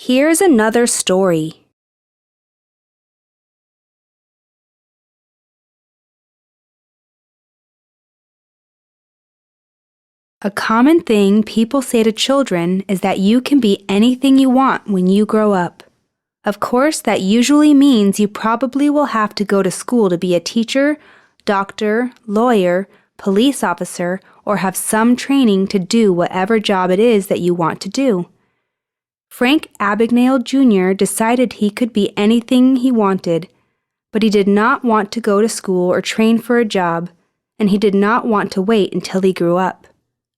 Here's another story. A common thing people say to children is that you can be anything you want when you grow up. Of course, that usually means you probably will have to go to school to be a teacher, doctor, lawyer, police officer, or have some training to do whatever job it is that you want to do. Frank Abagnale Jr. decided he could be anything he wanted, but he did not want to go to school or train for a job, and he did not want to wait until he grew up.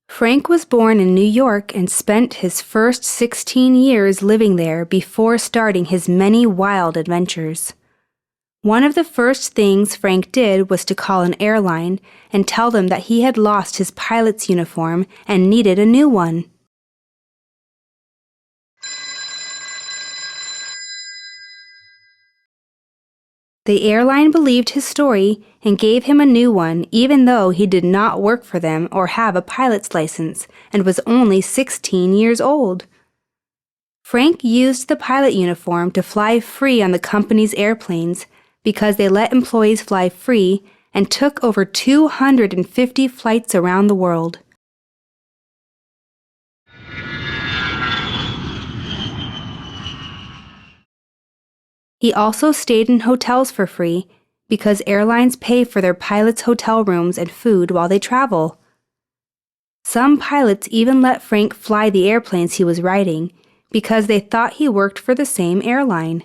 Frank was born in New York and spent his first 16 years living there before starting his many wild adventures. One of the first things Frank did was to call an airline and tell them that he had lost his pilot's uniform and needed a new one. The airline believed his story and gave him a new one even though he did not work for them or have a pilot's license and was only 16 years old. Frank used the pilot uniform to fly free on the company's airplanes because they let employees fly free and took over 250 flights around the world. He also stayed in hotels for free because airlines pay for their pilots' hotel rooms and food while they travel. Some pilots even let Frank fly the airplanes he was riding because they thought he worked for the same airline.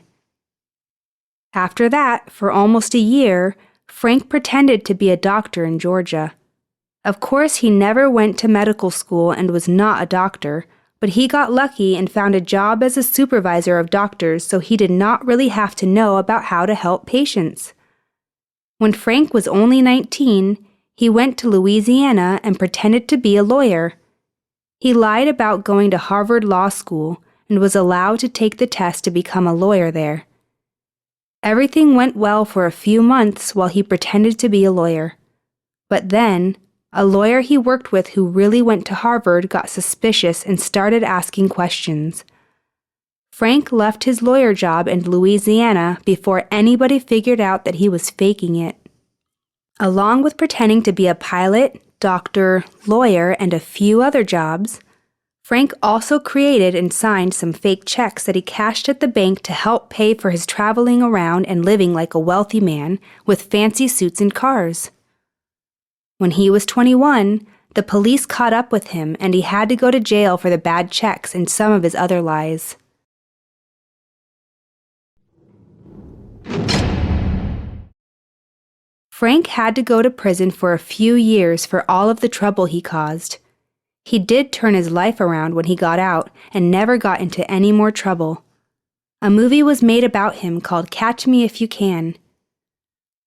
After that, for almost a year, Frank pretended to be a doctor in Georgia. Of course, he never went to medical school and was not a doctor, but he got lucky and found a job as a supervisor of doctors, so he did not really have to know about how to help patients. When Frank was only 19, he went to Louisiana and pretended to be a lawyer. He lied about going to Harvard Law School and was allowed to take the test to become a lawyer there. Everything went well for a few months while he pretended to be a lawyer. But then, a lawyer he worked with who really went to Harvard got suspicious and started asking questions. Frank left his lawyer job in Louisiana before anybody figured out that he was faking it. Along with pretending to be a pilot, doctor, lawyer, and a few other jobs, Frank also created and signed some fake checks that he cashed at the bank to help pay for his traveling around and living like a wealthy man with fancy suits and cars. When he was 21, the police caught up with him and he had to go to jail for the bad checks and some of his other lies. Frank had to go to prison for a few years for all of the trouble he caused. He did turn his life around when he got out and never got into any more trouble. A movie was made about him called Catch Me If You Can.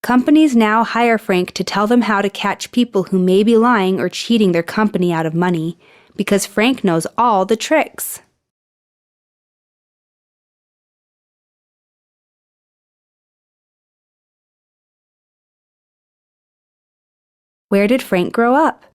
Companies now hire Frank to tell them how to catch people who may be lying or cheating their company out of money, because Frank knows all the tricks. Where did Frank grow up?